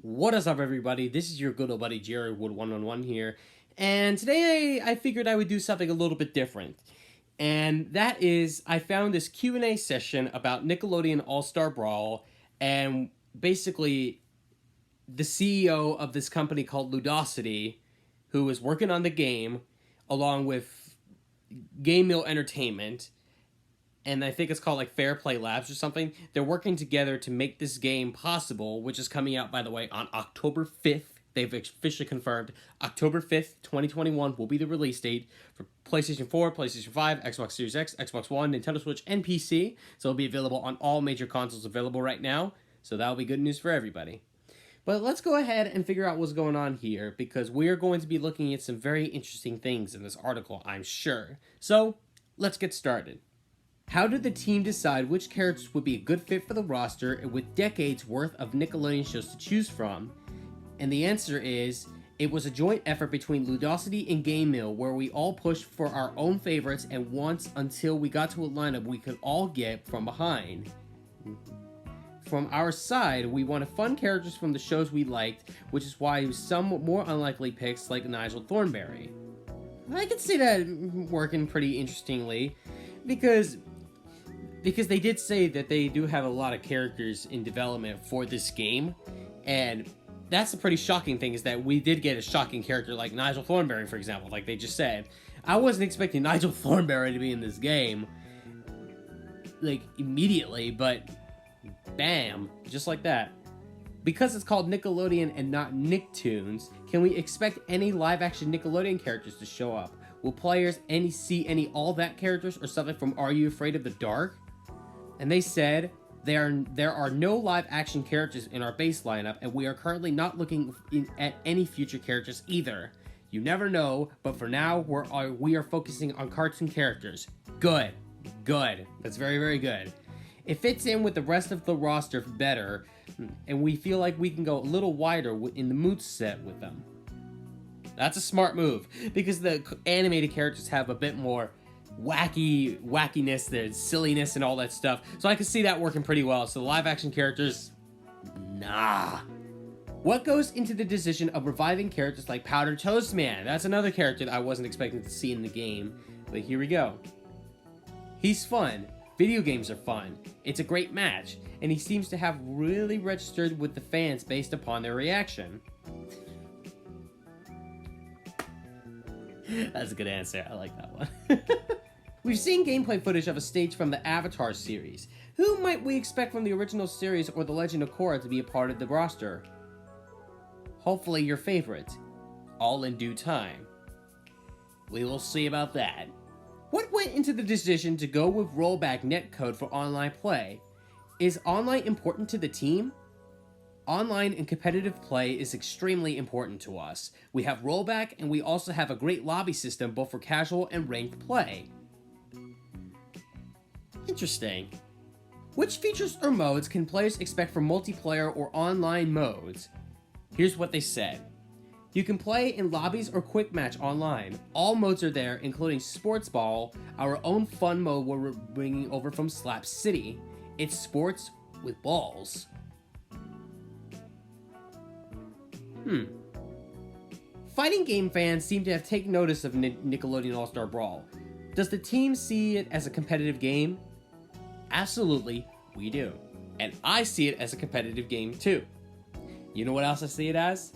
What is up, everybody? This is your good old buddy Jerry Wood 111 here, and today I figured I would do something a little bit different, and that is I found this Q&A session about Nickelodeon All-Star Brawl, and basically the CEO of this company called Ludosity, who is working on the game, along with Game Mill Entertainment, and I think it's called like Fair Play Labs or something. They're working together to make this game possible, which is coming out, by the way, on October 5th. They've officially confirmed October 5th, 2021 will be the release date for PlayStation 4, PlayStation 5, Xbox Series X, Xbox One, Nintendo Switch, and PC. So it'll be available on all major consoles available right now. So that'll be good news for everybody. But let's go ahead and figure out what's going on here, because we're going to be looking at some very interesting things in this article, I'm sure. So let's get started. How did the team decide which characters would be a good fit for the roster with decades worth of Nickelodeon shows to choose from? And the answer is, it was a joint effort between Ludosity and Game Mill, where we all pushed for our own favorites and wants until we got to a lineup we could all get from behind. From our side, we wanted fun characters from the shows we liked, which is why some more unlikely picks like Nigel Thornberry. I could see that working pretty interestingly, because they did say that they do have a lot of characters in development for this game, and that's a pretty shocking thing, is that we did get a shocking character like Nigel Thornberry, for example, like they just said. I wasn't expecting Nigel Thornberry to be in this game, like, immediately, but bam, just like that. Because it's called Nickelodeon and not Nicktoons, can we expect any live-action Nickelodeon characters to show up? Will players see any All That characters or something from Are You Afraid of the Dark? And they said, there are no live-action characters in our base lineup, and we are currently not looking at any future characters either. You never know, but for now, we are focusing on cartoon characters. Good. Good. That's very, very good. It fits in with the rest of the roster better, and we feel like we can go a little wider in the mood set with them. That's a smart move, because the animated characters have a bit more wackiness, the silliness, and all that stuff. So I can see that working pretty well. So the live-action characters, nah. What goes into the decision of reviving characters like Powder Toastman? That's another character that I wasn't expecting to see in the game, but here we go. He's fun. Video games are fun. It's a great match, and he seems to have really registered with the fans based upon their reaction. That's a good answer. I like that one. We've seen gameplay footage of a stage from the Avatar series. Who might we expect from the original series or The Legend of Korra to be a part of the roster? Hopefully your favorite. All in due time. We will see about that. What went into the decision to go with rollback netcode for online play? Is online important to the team? Online and competitive play is extremely important to us. We have rollback, and we also have a great lobby system both for casual and ranked play. Interesting. Which features or modes can players expect from multiplayer or online modes? Here's what they said. You can play in lobbies or quick match online. All modes are there, including Sports Ball, our own fun mode we're bringing over from Slap City. It's sports with balls. Fighting game fans seem to have taken notice of Nickelodeon All-Star Brawl. Does the team see it as a competitive game? Absolutely, we do. And I see it as a competitive game too. You know what else I see it as?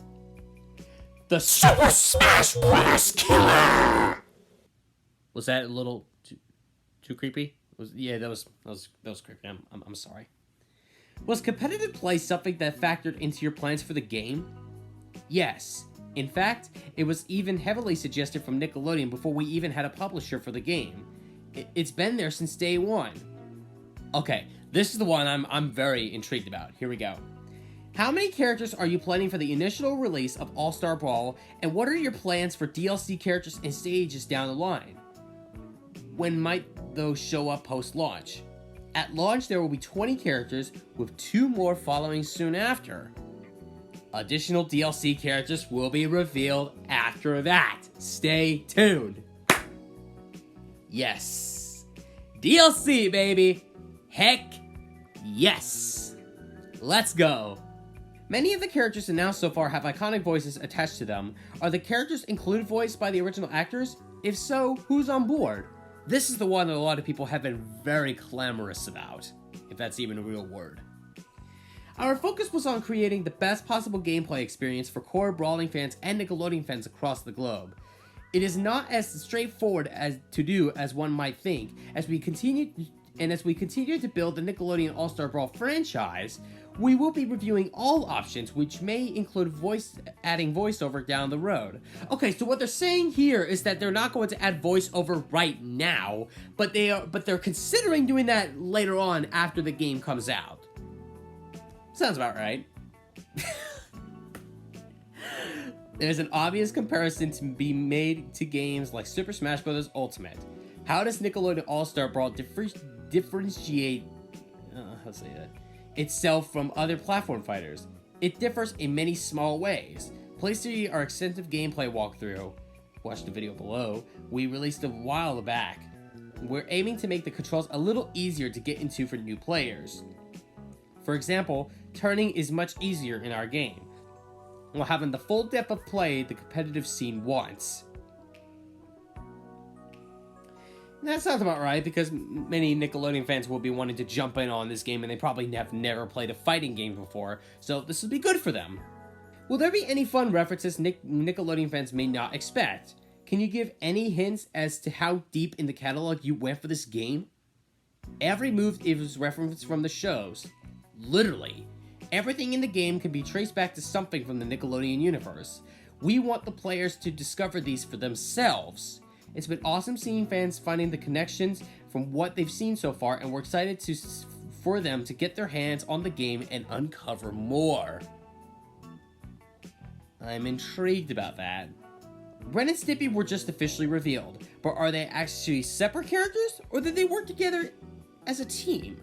The Super Smash Bros. Killer! Was that a little too creepy? Yeah, that was creepy. I'm sorry. Was competitive play something that factored into your plans for the game? Yes. In fact, it was even heavily suggested from Nickelodeon before we even had a publisher for the game. It's been there since day one. Okay, this is the one I'm very intrigued about. Here we go. How many characters are you planning for the initial release of All-Star Brawl, and what are your plans for DLC characters and stages down the line? When might those show up post-launch? At launch, there will be 20 characters, with 2 more following soon after. Additional DLC characters will be revealed after that. Stay tuned. Yes. DLC, baby. Heck yes. Let's go. Many of the characters announced so far have iconic voices attached to them. Are the characters included voiced by the original actors? If so, who's on board? This is the one that a lot of people have been very clamorous about, if that's even a real word. Our focus was on creating the best possible gameplay experience for core brawling fans and Nickelodeon fans across the globe. It is not as straightforward to do as one might think. As we continue to build the Nickelodeon All-Star Brawl franchise, we will be reviewing all options, which may include adding VoiceOver down the road. Okay, so what they're saying here is that they're not going to add VoiceOver right now, but they're considering doing that later on after the game comes out. Sounds about right. There's an obvious comparison to be made to games like Super Smash Bros. Ultimate. How does Nickelodeon All-Star Brawl differentiate itself from other platform fighters? It differs in many small ways. Please see our extensive gameplay walkthrough, watch the video below, we released a while back. We're aiming to make the controls a little easier to get into for new players. For example, turning is much easier in our game, while having the full depth of play the competitive scene wants. That sounds about right, because many Nickelodeon fans will be wanting to jump in on this game and they probably have never played a fighting game before, so this will be good for them. Will there be any fun references Nickelodeon fans may not expect? Can you give any hints as to how deep in the catalog you went for this game? Every move is referenced from the shows. Literally. Everything in the game can be traced back to something from the Nickelodeon universe. We want the players to discover these for themselves. It's been awesome seeing fans finding the connections from what they've seen so far, and we're excited for them to get their hands on the game and uncover more. I'm intrigued about that. Ren and Stimpy were just officially revealed, but are they actually separate characters, or do they work together as a team?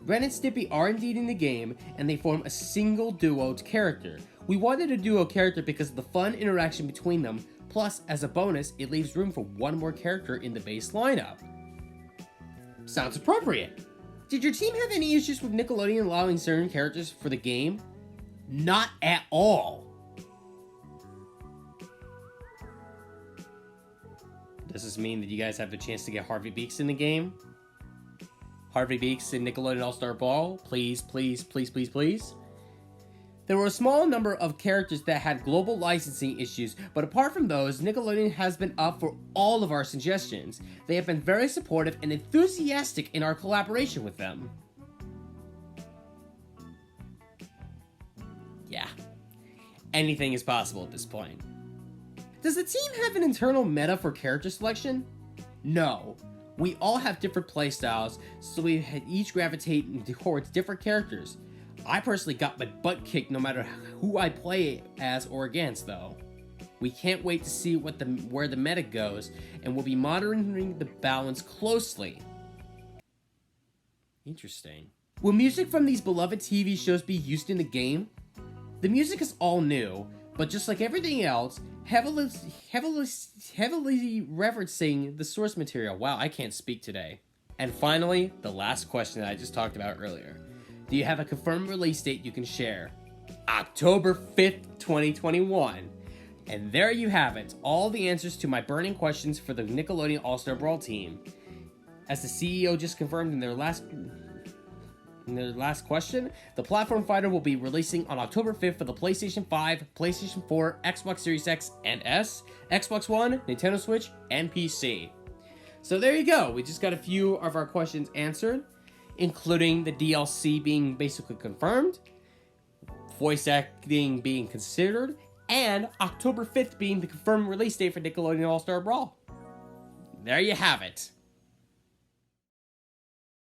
Ren and Stimpy are indeed in the game, and they form a single duo character. We wanted a duo character because of the fun interaction between them, plus, as a bonus, it leaves room for one more character in the base lineup. Sounds appropriate. Did your team have any issues with Nickelodeon allowing certain characters for the game? Not at all. Does this mean that you guys have the chance to get Harvey Beaks in the game? Harvey Beaks in Nickelodeon All-Star Brawl? Please, please, please, please, please. There were a small number of characters that had global licensing issues, but apart from those, Nickelodeon has been up for all of our suggestions. They have been very supportive and enthusiastic in our collaboration with them. Yeah, anything is possible at this point. Does the team have an internal meta for character selection? No. We all have different playstyles, so we each gravitate towards different characters. I personally got my butt kicked no matter who I play as or against, though. We can't wait to see where the meta goes, and we'll be monitoring the balance closely. Interesting. Will music from these beloved TV shows be used in the game? The music is all new, but just like everything else, heavily referencing the source material. Wow, I can't speak today. And finally, the last question that I just talked about earlier. Do you have a confirmed release date you can share? October 5th, 2021. And there you have it, all the answers to my burning questions for the Nickelodeon All-Star Brawl team. As the CEO just confirmed in their last question, the platform fighter will be releasing on October 5th for the PlayStation 5, PlayStation 4, Xbox Series X and S, Xbox One, Nintendo Switch, and PC. So there you go, we just got a few of our questions answered, including the DLC being basically confirmed, voice acting being considered, and October 5th being the confirmed release date for Nickelodeon All-Star Brawl. There you have it.